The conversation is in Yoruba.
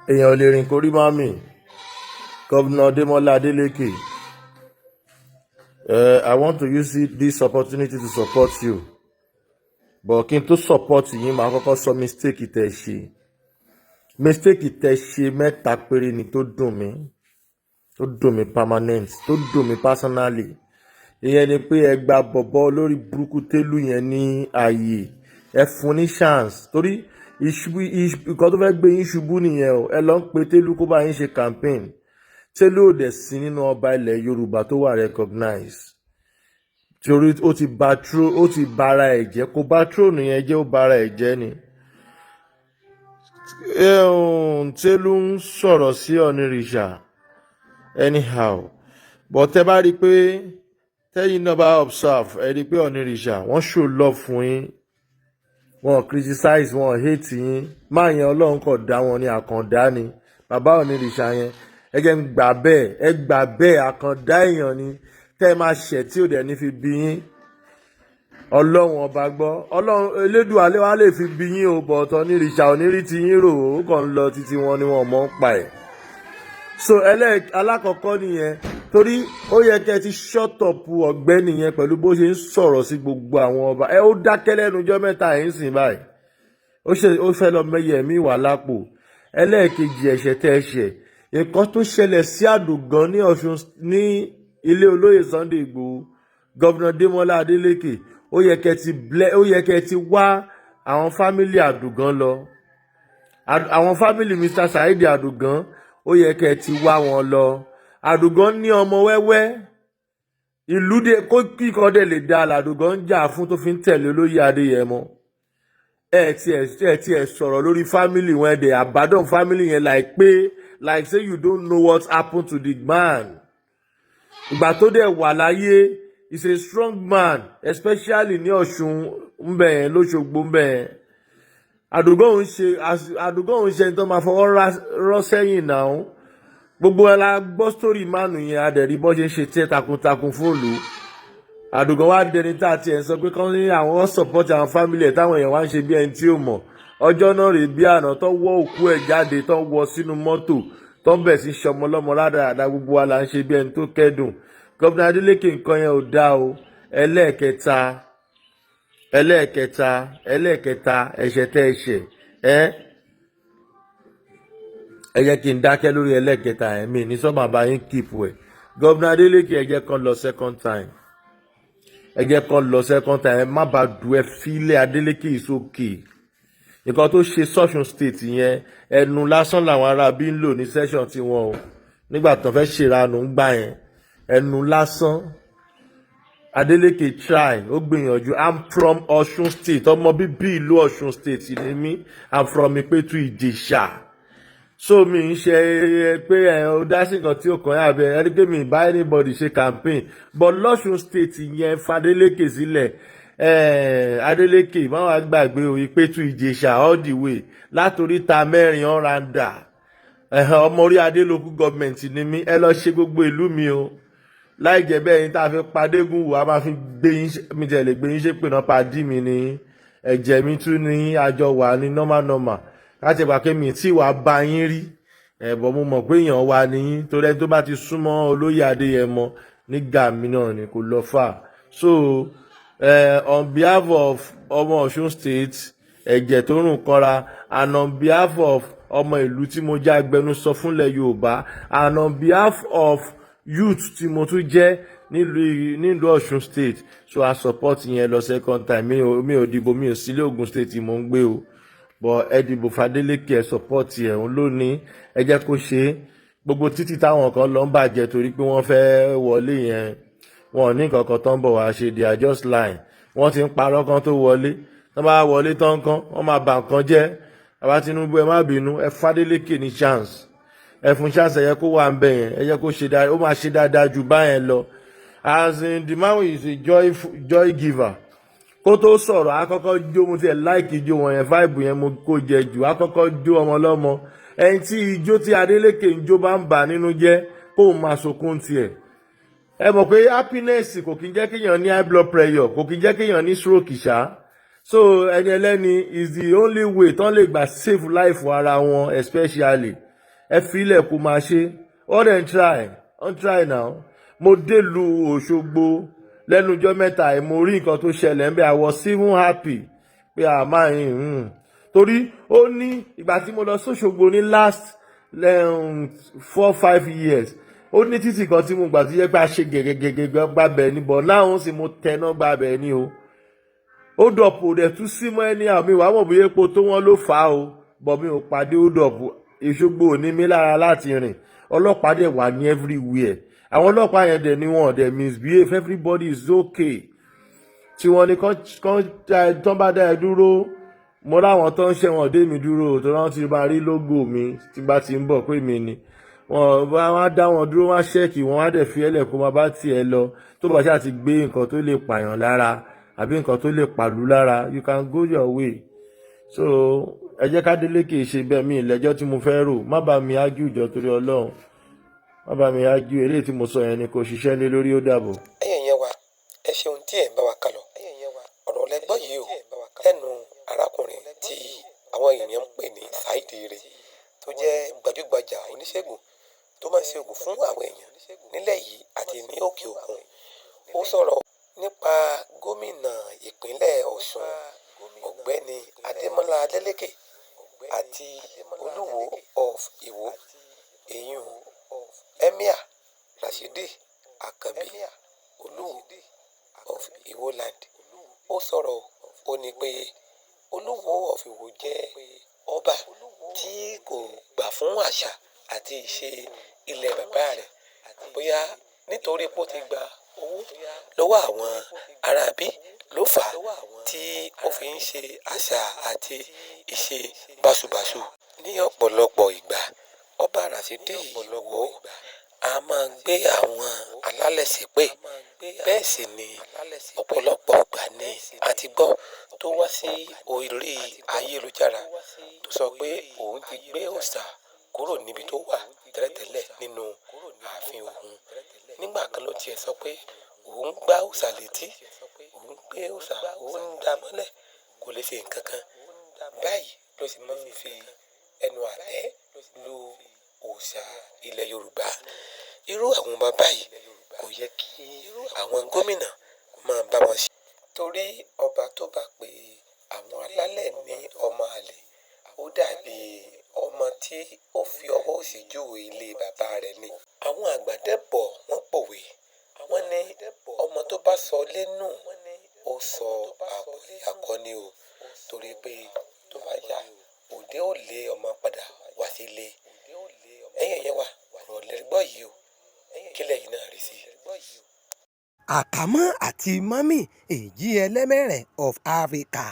èèyàn lè rìn kórí mami Gomina Adeleke. I want to use this opportunity to support you, but kí n tó support yín màá kọ́kọ́ sọ mistake tẹ́ ṣe. Mistake tẹ́ ṣe mẹ́ta péré ni tó dùn mí permanent, tó dùn mí personally. Ìyẹn ni pé ẹ gba bọ̀bọ̀ lórí burúkú télù yẹn ní ààyè, ẹ fún ní chance torí nǹkan tó fẹ́ gbé yín ṣubú nìyẹn o. Ẹ lọ ń pe télù kó bá yín ṣe campaign. Télù ò dẹ̀ sí nínú ọba ilẹ̀ Yorùbá tó wà recognize torí ó ti bara ẹ̀ jẹ́, kó bá tróònù yẹn jẹ́, ó bara ẹ̀ jẹ́ ni. Télù ń sọ̀rọ̀ sí onírìṣà anyhow, but tẹ́ bá rí i pé tẹ́yìn náà bá observe ẹ rí i pé onírìṣà wọ́n show love fún yín, wọ́n criticize, wọ́n hate yín. Máa yẹn Ọlọ́run kò dá wọn ní àkàndá ni bàbá onírìṣà yẹn. Ẹ jẹ́ ń gbà bẹ́ẹ̀ àkàndá èèyàn ni tẹ́ ẹ máa ṣẹ̀ tí ò dẹ̀ ní fi bí yín. Ọlọ́run ọba gbọ́, Ọlọ́run elédùn alẹ́ wa lè fi bí yín o, but onírìṣà onírí ti yín rò ó kàn ń lọ títí wọn ni wọn mọ̀ ń pa ẹ̀. So alákọ̀ọ́kọ́ nìyẹn, torí ó yẹ kẹ́ ẹ ti shut up ọ̀gbẹ́ni yẹn pẹ̀lú bó ṣe ń sọ̀rọ̀ sí gbogbo àwọn ọba. Ó dákẹ́ lẹ́nu ọjọ́ mẹ́ta ẹ̀ ń sìn báyìí, ó fẹ́ lọ mẹ́yẹ ẹ̀mí wà lápò. Ẹlẹ́ẹ̀kejì ẹ̀ṣẹ̀ tẹ́ ẹ ṣẹ̀, nǹkan tó ṣẹlẹ̀ sí Àdùgán ní Ọ̀ṣun ní ilé olóyè Sunday Igboho, Gomina Adeleke, ó yẹ kẹ́ ẹ ti wá àwọn fámìlì Àdùgán lọ. Àwọn fámìlì Mr. Saheed Àdùgán, ó yẹ kẹ́ ẹ ti wá wọn lọ. Àdùgán ní ọmọ wẹ́wẹ́, ìlú dé kó kíkan dẹ̀ lè dá Àdùgán ń jà fún tó fi ń tẹ̀lé olóyè Adéyẹmọ. Ẹ ti ẹ̀ sọ̀rọ̀ lórí fámìlì wọn, ẹ̀ dẹ̀ àbádọ́n fámìlì yẹn like say you don't know what happened to the man. Ìgbà tó dẹ̀ wà láyé, is a strong man, especially ní Ọ̀ṣun ńbẹ̀ yẹn, lóṣogbo ńbẹ̀ yẹn. Àdùgán òun ṣe ní tó máa fọwọ́ rọ́ sẹ́yìn náà. Gbogbo ẹ̀ la gbọ́ sórí mánu yẹn, adẹ̀rí bọ́ ṣe ń ṣe tiẹ̀ takuntakun fóòlù. Àdùgán wá dẹni tá a tiẹ̀ sọ pé kán ní àwọn support àwọn family ẹ̀ táwọn èèyàn wá ń ṣe bí ẹni tí ò mọ̀. Ọjọ́ náà rèé bí àná tó wọ́ òkú ẹ̀ jáde, tó wọ́ sínú mọ́tò, tó ń bẹ̀ sí ṣọmọ lọ́mọ ládàáda, gbogbo wa là ń ṣe bí ẹni tó kẹ́dùn. Gomina Adeleke, nǹkan yẹn ò dáa o. Ẹlẹ́ẹ̀kẹta ẹ̀ṣẹ̀ tẹ́ ẹ ṣẹ̀ ẹ jẹ́ kí n dákẹ́ lórí ẹlẹ́ẹ̀kẹta mi ní sọ́mà bá yín keep ẹ̀. Gomina Adeleke, ẹ jẹ́ kán lọ second time. Ẹ má bàa dù ẹ fílẹ̀. Adeleke is okay. Nǹkan tó ṣe Ọ̀ṣun state yẹn, ẹnu lásán làwọn ará bí ń lò ní session tiwọn o. Nígbà tó fẹ́ ṣèrànù ń gbà yẹn, ẹnu lásán. Adeleke try, ó gbìyànjú. I'm from Ọ̀ṣun state, ọmọ bíbí ìlú Ọ̀ṣun state ni mí. I'm from Ìpẹ́tù Ìjẹ̀ṣà. So mi ń ṣe pé ó dá sí nǹkan tí ó kàn yà bẹ́ẹ̀, ẹni pé mi bá anybody ṣe campaign, but l'Ọ̀ṣun state yẹn f'Adeleke sílẹ̀. Adeleke má wàá gbàgbé o, Ìpẹ́tù Ìjẹ̀ṣà all the way látòríta mẹ́rin ọ̀ràndà. Ọmọ orí adé local government ni mí, ẹ lọ ṣe gbogbo ìlú mi o. Láì jẹ́ bẹ́ẹ̀ yín tá a fi padégún wò, a máa fi gbé yín, mi tẹ̀lé gbé yín ṣépè náà padì mi ní ẹ̀jẹ̀ mi tún ní àjọ wà ní normal. Láti ẹ̀gbà pé mi tí wàá bá yín rí, ẹ̀bọ̀ mo mọ̀ pé èèyàn wà níyín, torí ẹni tó bá ti súnmọ́ olóyè Adéyẹmọ nígbà mi náà ni kò lọ fà. So on behalf of ọmọ Ọ̀ṣun state, ẹ̀jẹ̀ tó rùn kọ́ra, and on behalf of ọmọ ìlú tí mo jẹ́ agbẹnusọ fúnlẹ̀ Yorùbá, and on behalf of youth tí mo tún jẹ́ nílùú Ọ̀ṣun state, so I support yẹn lọ second time. Mi ò dìbò, mi ò sílé Ògùn state tí mo ń gbé o, but ẹ dìbò f'Adeleke, ẹ support ẹ̀ òun lónìí, ẹ jẹ́ kó ṣe. Gbogbo títí táwọn kan lọ ń bàjẹ́ torí pé wọ́n fẹ́ wọlé yẹn, wọn ò ní nǹkan kan tó ń bọ̀ wá ṣe, they are just lying. Wọ́n ti ń parọ́ kan tó wọlé, tó bá wọlé tán kan wọ́n máa bà nǹkan jẹ́. Bàbá Tinubu, ẹ má bínú, ẹ f'Adeleke ní chance, ẹ fún chance, ẹ yẹ kó wà ń bẹ̀ yẹn, ẹ yẹ kó ṣe dáadáa, ó máa ṣe dáadáa ju báyẹn lọ. As in, the man is a joy giver. Kó tó sọ̀rọ̀ akọ́kọ́ jó, mo ti ẹ̀ láìkì ijó wọn yẹn, vibe yẹn mo kó jẹ jù. Akọ́kọ́ jó ọmọ lọ́mọ, ẹni tí ijó tí Adeleke ń jó bá ń bà nínú jẹ́, kó máa sọkún tiẹ̀. Ẹ mọ̀ pé happiness kò kí ń jẹ́ kéèyàn ní high blood pressure, kò kí ń jẹ́ kéèyàn ní stroke ṣá. So ẹni ẹlẹ́ni is the only way tán lè gbà save life ara wọn, especially ẹ fi ilẹ̀ kó máa ṣe all dem try now. Mo délùú Òṣogbo lẹ́nu ọjọ́ mẹ́ta ẹ̀ mo rí nǹkan tó ṣẹlẹ̀ ń bẹ̀ I was even happy pé àmà torí ó ní ìgbà tí mo lọ sóṣogbo ní last 4-5 years ó ní títì kan tí mo gbà tó yẹ pé a ṣe gẹ́gẹ́gẹ́gẹ́ gbàbẹ̀ ni but náà sì mo tẹná gbàbẹ̀ ni o ó dọ̀pọ̀ dẹ̀ tún sí mọ́ ẹni àmì ìwà mọ̀ bóyá epo tó wọ́n ló fà á o but mi ò pàdé ó dọ̀pọ̀ Òṣogbo ò ní mí lára láti rìn ọlọ́pàá dẹ̀ wà ní everywhere àwọn ọlọ́pàá yẹn dẹ̀ ni wọ́n dẹ̀ misbehave everybody is okay tí wọ́n ní kán tán bá dá ẹ dúró mo láwọn tó ń ṣẹ̀wọ̀n dé mi dúró tó rántí máa rí lógò mi tí bá ti ń bọ̀ pé mi ni wọ́n á dá wọn dúró wọ́n á ṣẹ́ẹ̀kì wọ́n á dẹ̀ fi ẹlẹ̀ kó máa bá tiẹ̀ lọ tó bá ṣáà ti gbé nǹkan tó lè pààyàn lára àbí nǹkan tó lè pàlú lára you can go your way. So ẹ jẹ́ ká Adeleke ṣe bẹ́ẹ̀ mi ìlẹ́jọ́ tí mo fẹ́ rò má bá mi ágú ìjọ torí Ọlọ́run má bá mi ágú eléyìí tí mo sọ yẹn ni kò ṣiṣẹ́ lé lórí ó dàbọ̀. ẹ̀yin yẹn wa ẹ ṣeun tí ẹ̀ ń bá wa kálọ ọ̀rọ̀ lẹ́gbọ́n yìí o lẹ́nu arákùnrin tí àwọn èèyàn ń pè ní Saheed Ire tó jẹ́ gbajúgbajà oníṣègùn tó máa ń ṣe ògùn fún àwọn èèyàn nílẹ̀ yìí àti ní òkè òkun. Ó sọ̀rọ̀ nípa gómìnà ìpínlẹ̀ Ọ̀ṣun ọ̀gbẹ́ni Adeleke àti olúwo of Iwo èyún Emir olúwo of Iwo land. Ó sọ̀rọ̀ ó ní pé olúwo of Iwo jẹ́ ọba tí kò gbà fún àṣà àti ìṣe ilẹ̀ bàbá rẹ̀ bóyá nítorí pé ó ti gba owó lọ́wọ́ àwọn aráabí ló fà á tí ó fi ń ṣe àṣà àti ìṣe báṣubàṣu. Ní ọ̀pọ̀lọpọ̀ ìgbà ọba Rasidi Iwo a máa ń gbé àwọn alálẹ̀ ṣépè bẹ́ẹ̀ sì ni ọ̀pọ̀lọpọ̀ ìgbà ni a ti gbọ́ tó wá sí orí ayélujára tó sọ pé òun ti gbé òòṣà kúrò níbi tó wà tẹ́lẹ̀tẹ́lẹ̀ nínú ààfin òun. Nígbà kan ló tiẹ̀ sọ pé òun gbá òòṣà létí òun gbé òòṣà òun ń dá mọ́lẹ̀ kò lè ṣe nǹkan kan. Báyìí ló sì máa ń fi ẹnu àtẹ́ lu òòṣà ilẹ̀ Yorùbá. Irú àwọn bàbá yìí kò yẹ kí àwọn gómìnà máa bá wọn ṣe. Torí ọba tó bá pe àwọn alálẹ̀ ní ọmọ àlè ó dàbí ọmọ tí ó fi ọwọ́ òsì júwe ilé bàbá rẹ̀ ni. Àwọn àgbà dẹ́bọ̀ wọ́n pòwe wọ́n ní ọmọ tó bá sọ lẹ́nu ó sọ àkọ́ni o torí pé tó bá yá òde ó lé ọmọ padà wá sílé. ẹ̀yin yẹn wa ọ̀rọ̀ lẹ́gbọ́ yìí o kí lẹ́yìn náà rí sí. Àkámọ́ àti mọ́mì èjì ẹlẹ́mẹ̀rẹ̀ of Africa.